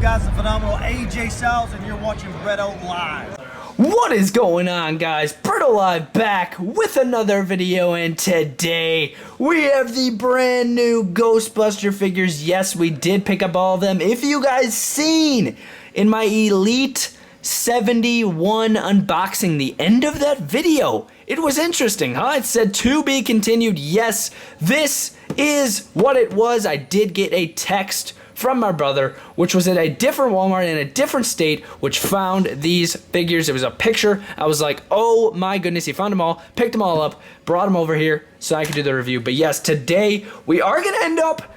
guys? The phenomenal AJ Styles, and you're watching BrettO Live. What is going on, guys? BrettO Live back with another video, and today we have the brand new Ghostbuster figures. Yes, we did pick up all of them. If you guys seen in my Elite 71 unboxing, the end of that video, it was interesting, huh? It said to be continued. Yes, this is what it was. I did get a text from my brother, which was at a different Walmart in a different state, which found these figures. It was a picture. I was like, oh my goodness, he found them all, picked them all up, brought them over here so I could do the review. But yes, today we are going to end up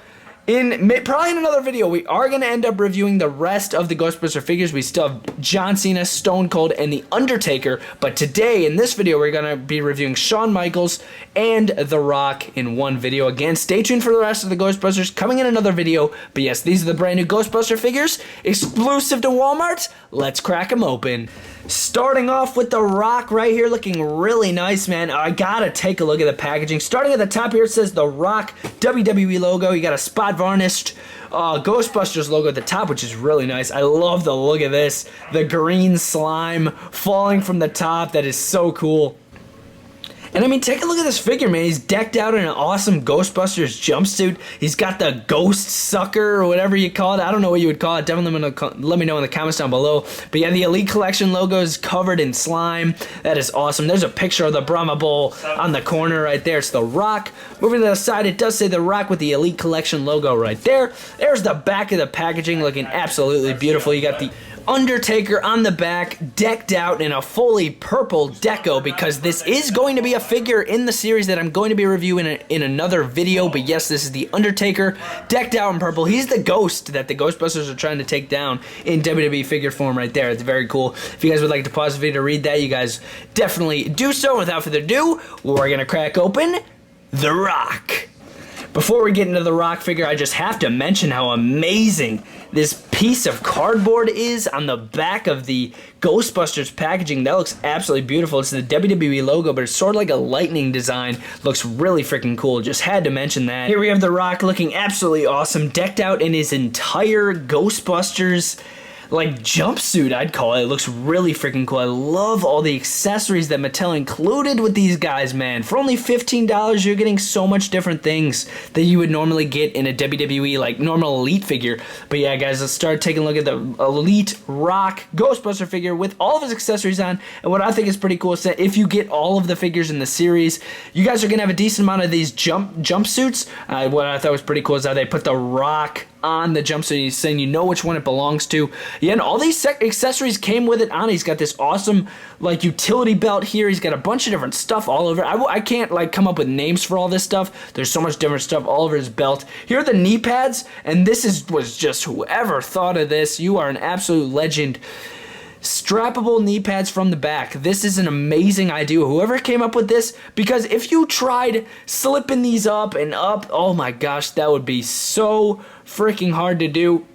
probably in another video, we are going to end up reviewing the rest of the Ghostbuster figures. We still have John Cena, Stone Cold, and The Undertaker. But today, in this video, we're going to be reviewing Shawn Michaels and The Rock in one video. Again, stay tuned for the rest of the Ghostbusters coming in another video. But yes, these are the brand new Ghostbuster figures, exclusive to Walmart. Let's crack them open. Starting off with The Rock right here, looking really nice, man. I gotta take a look at the packaging. Starting at the top here, it says The Rock WWE logo. You got a spot varnished Ghostbusters logo at the top, which is really nice. I love the look of this. The green slime falling from the top. That is so cool. And I mean, take a look at this figure, man. He's decked out in an awesome Ghostbusters jumpsuit. He's got the ghost sucker or whatever you call it. I don't know what you would call it. Definitely let me know in the comments down below. But yeah, the Elite Collection logo is covered in slime. That is awesome. There's a picture of the Brahma Bowl on the corner right there. It's The Rock. Moving to the side, it does say The Rock with the Elite Collection logo right there. There's the back of the packaging looking absolutely beautiful. You got the Undertaker on the back, decked out in a fully purple deco, because this is going to be a figure in the series that I'm going to be reviewing in another video. But yes, this is the Undertaker, decked out in purple. He's the ghost that the Ghostbusters are trying to take down in WWE figure form right there. It's very cool. If you guys would like to pause the video to read that, you guys definitely do so. Without further ado, we're going to crack open The Rock. Before we get into The Rock figure, I just have to mention how amazing this piece of cardboard is on the back of the Ghostbusters packaging. That looks absolutely beautiful. It's the WWE logo, but it's sort of like a lightning design. Looks really freaking cool. Just had to mention that. Here we have The Rock looking absolutely awesome, decked out in his entire Ghostbusters like jumpsuit, I'd call it. It looks really freaking cool. I love all the accessories that Mattel included with these guys, man. For only $15, you're getting so much different things that you would normally get in a WWE like normal Elite figure. But yeah, guys, let's start taking a look at the Elite Rock Ghostbuster figure with all of his accessories on. And what I think is pretty cool is that if you get all of the figures in the series, you guys are gonna have a decent amount of these jumpsuits. What I thought was pretty cool is how they put The Rock on the jumpsuit. He's saying you know which one it belongs to. Yeah, and all these accessories came with it on. He's got this awesome like utility belt here. He's got a bunch of different stuff all over. I can't like come up with names for all this stuff. There's so much different stuff all over his belt. Here are the knee pads, and this was just whoever thought of this. You are an absolute legend. Strappable knee pads from the back. This is an amazing idea. Whoever came up with this, because if you tried slipping these up and up, oh my gosh, that would be so freaking hard to do.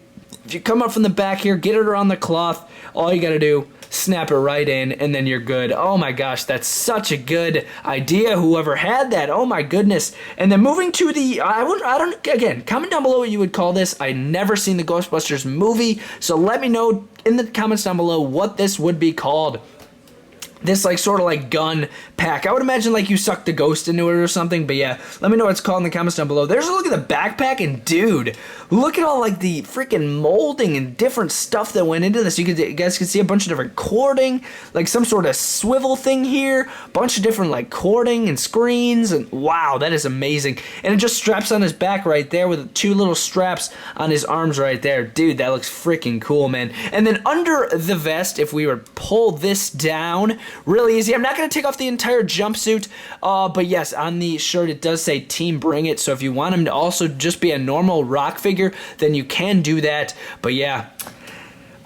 If you come up from the back here, get it around the cloth, all you gotta do, snap it right in, and then you're good. Oh my gosh, that's such a good idea. Whoever had that, oh my goodness. And then moving to the, again, comment down below what you would call this. I never seen the Ghostbusters movie, so let me know in the comments down below what this would be called. This like sort of like gun pack. I would imagine like you suck the ghost into it or something, but yeah, let me know what it's called in the comments down below. There's a look at the backpack, and dude, look at all like the freaking molding and different stuff that went into this. You guys can see a bunch of different cording, like some sort of swivel thing here, bunch of different like cording and screens, and wow, that is amazing. And it just straps on his back right there with two little straps on his arms right there. Dude, that looks freaking cool, man. And then under the vest, if we were to pull this down, really easy. I'm not going to take off the entire jumpsuit, but yes, on the shirt it does say Team Bring It, so if you want him to also just be a normal Rock figure, then you can do that. But yeah,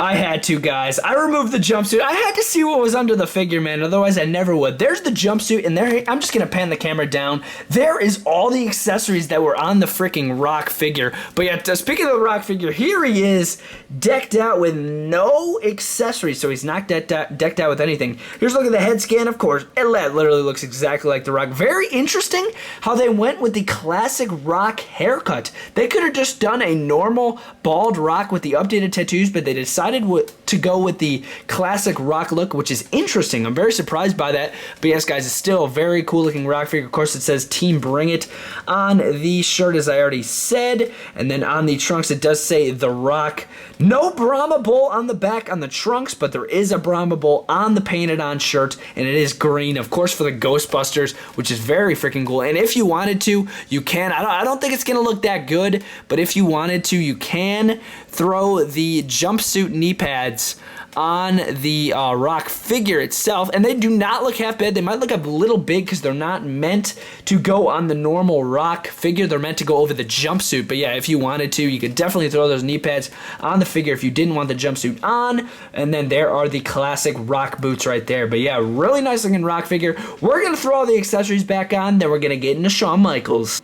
I had to, guys. I removed the jumpsuit. I had to see what was under the figure, man. Otherwise, I never would. There's the jumpsuit, and there, I'm just going to pan the camera down. There is all the accessories that were on the freaking Rock figure. But yeah, speaking of the Rock figure, here he is, decked out with no accessories. So he's not decked out with anything. Here's a look at the head scan, of course. It literally looks exactly like the Rock. Very interesting how they went with the classic Rock haircut. They could have just done a normal bald Rock with the updated tattoos, but they decided to go with the classic Rock look, which is interesting. I'm very surprised by that. But yes, guys, it's still a very cool looking Rock figure. Of course, it says Team Bring It on the shirt, as I already said. And then on the trunks, it does say The Rock. No Brahma Bull on the back on the trunks, but there is a Brahma Bull on the painted on shirt, and it is green, of course, for the Ghostbusters, which is very freaking cool. And if you wanted to, you can. I don't think it's going to look that good, but if you wanted to, you can throw the jumpsuit knee pads on the Rock figure itself, and they do not look half bad. They might look a little big because they're not meant to go on the normal Rock figure. They're meant to go over the jumpsuit. But yeah, if you wanted to, you could definitely throw those knee pads on the figure if you didn't want the jumpsuit on. And then there are the classic Rock boots right there. But yeah, really nice looking Rock figure. We're going to throw all the accessories back on, then we're going to get into Shawn Michaels.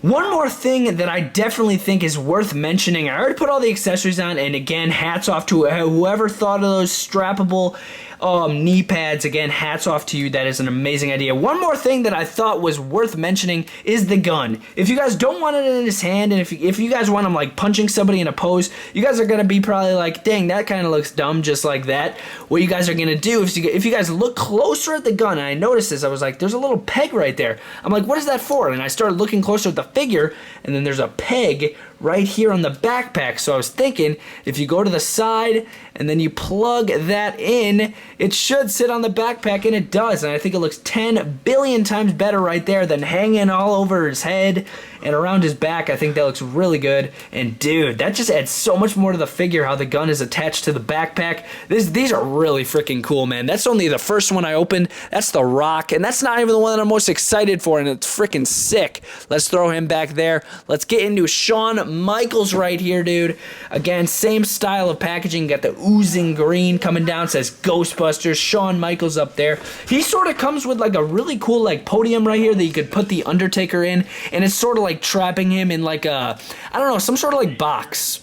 One more thing that I definitely think is worth mentioning, I already put all the accessories on, and again, hats off to whoever thought of those strappable knee pads. Again, hats off to you. That is an amazing idea. One more thing that I thought was worth mentioning is the gun. If you guys don't want it in his hand, and if you guys want him like punching somebody in a pose, you guys are going to be probably like, dang, that kind of looks dumb, just like that. What you guys are going to do, if you guys look closer at the gun, and I noticed this, I was like, there's a little peg right there. I'm like, what is that for? And I started looking closer at the figure, and then there's a peg right here on the backpack. So I was thinking, if you go to the side and then you plug that in, it should sit on the backpack, and it does. And I think it looks 10 billion times better right there than hanging all over his head and around his back. I think that looks really good. And dude, that just adds so much more to the figure, how the gun is attached to the backpack. These are really freaking cool, man. That's only the first one I opened. That's the Rock, and that's not even the one that I'm most excited for, and it's freaking sick. Let's throw him back there. Let's get into Shawn Michaels right here, dude. Again, same style of packaging. Got the oozing green coming down. Says Ghostbusters. Shawn Michaels up there. He sort of comes with like a really cool like podium right here that you could put the Undertaker in, and it's sort of like trapping him in like a, I don't know, some sort of like box.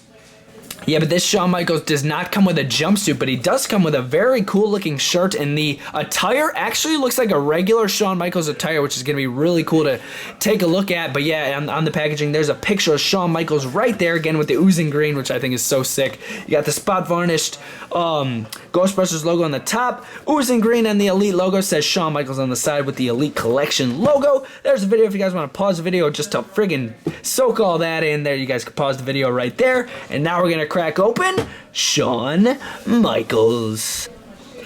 Yeah, but this Shawn Michaels does not come with a jumpsuit, but he does come with a very cool looking shirt, and the attire actually looks like a regular Shawn Michaels attire, which is going to be really cool to take a look at. But yeah, on the packaging, there's a picture of Shawn Michaels right there, again with the oozing green, which I think is so sick. You got the spot varnished Ghostbusters logo on the top, oozing green, and the Elite logo. Says Shawn Michaels on the side with the Elite Collection logo. There's a video if you guys want to pause the video just to friggin' soak all that in there. You guys can pause the video right there, and now we're going to crack open Shawn Michaels.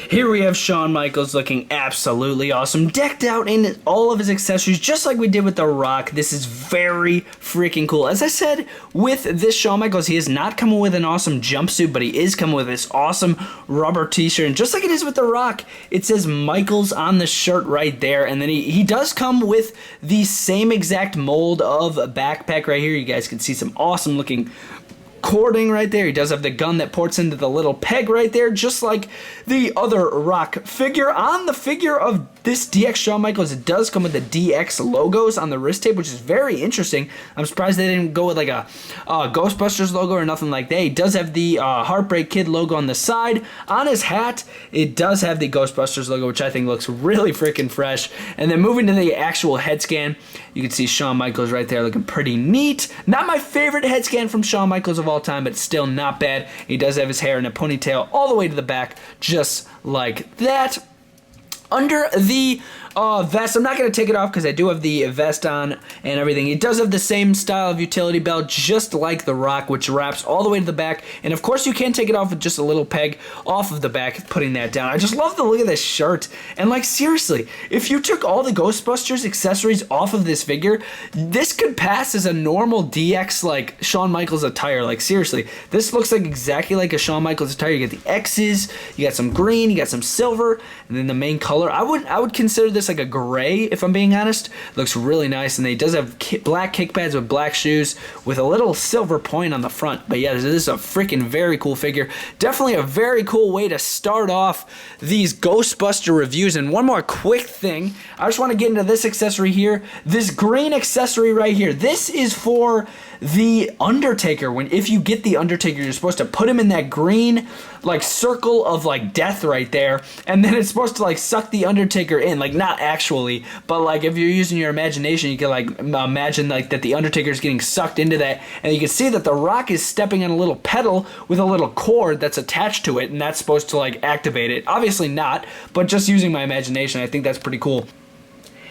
Here we have Shawn Michaels looking absolutely awesome, decked out in all of his accessories, just like we did with The Rock. This is very freaking cool. As I said, with this Shawn Michaels, he is not coming with an awesome jumpsuit, but he is coming with this awesome rubber t-shirt. And just like it is with The Rock, it says Michaels on the shirt right there. And then he does come with the same exact mold of a backpack right here. You guys can see some awesome looking cording right there. He does have the gun that ports into the little peg right there, just like the other Rock figure. On the figure of this DX Shawn Michaels, it does come with the DX logos on the wrist tape, which is very interesting. I'm surprised they didn't go with like a Ghostbusters logo or nothing like that. He does have the Heartbreak Kid logo on the side. On his hat, it does have the Ghostbusters logo, which I think looks really freaking fresh. And then moving to the actual head scan, you can see Shawn Michaels right there looking pretty neat. Not my favorite head scan from Shawn Michaels of all time, but still not bad. He does have his hair in a ponytail all the way to the back, just like that. Under the vest, I'm not going to take it off because I do have the vest on and everything. It does have the same style of utility belt, just like The Rock, which wraps all the way to the back. And of course, you can take it off with just a little peg off of the back, putting that down. I just love the look of this shirt. And like, seriously, if you took all the Ghostbusters accessories off of this figure, this could pass as a normal DX, like, Shawn Michaels attire. Like, seriously, this looks like exactly like a Shawn Michaels attire. You get the X's, you got some green, you got some silver, and then the main color color. I would consider this like a gray, if I'm being honest. Looks really nice, and he does have black kick pads with black shoes with a little silver point on the front. But yeah, this is a freaking very cool figure. Definitely a very cool way to start off these Ghostbuster reviews. And one more quick thing, I just want to get into this accessory here. This green accessory right here. This is for the Undertaker. If you get the Undertaker, you're supposed to put him in that green like circle of like death right there, and then it's supposed to like suck the Undertaker in, like not actually, but like if you're using your imagination, you can like imagine like that the Undertaker is getting sucked into that, and you can see that the Rock is stepping on a little pedal with a little cord that's attached to it, and that's supposed to like activate it. Obviously not, but just using my imagination, I think that's pretty cool.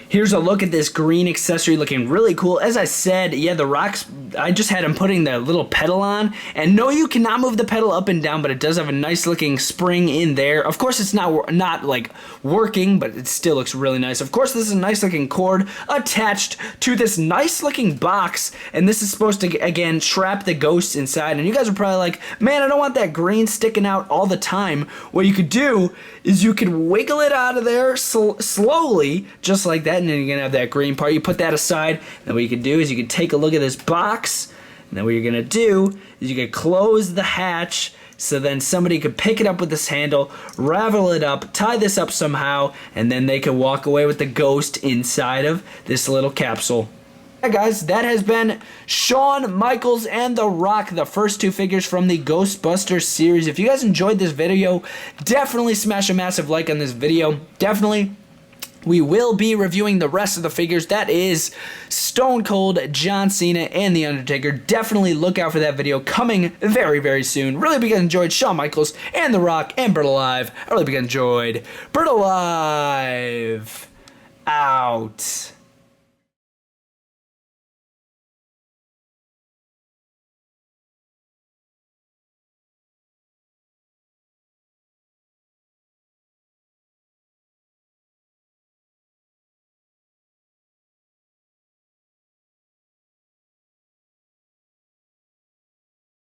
Here's a look at this green accessory looking really cool. As I said, yeah, the Rock's, I just had him putting the little pedal on. And no, you cannot move the pedal up and down, but it does have a nice looking spring in there. Of course, it's not like working, but it still looks really nice. Of course, this is a nice looking cord attached to this nice looking box. And this is supposed to, again, trap the ghosts inside. And you guys are probably like, man, I don't want that green sticking out all the time. What you could do is you could wiggle it out of there slowly, just like that. And then you're going to have that green part. You put that aside. And what you can do is you can take a look at this box. And then what you're going to do is you can close the hatch so then somebody could pick it up with this handle, ravel it up, tie this up somehow, and then they can walk away with the ghost inside of this little capsule. Alright guys, that has been Shawn Michaels and The Rock, the first two figures from the Ghostbuster series. If you guys enjoyed this video, definitely smash a massive like on this video. Definitely. We will be reviewing the rest of the figures. That is Stone Cold, John Cena, and The Undertaker. Definitely look out for that video coming very, very soon. Really hope you guys enjoyed Shawn Michaels and The Rock and BrettO Live. I really hope you guys enjoyed BrettO Live. Out.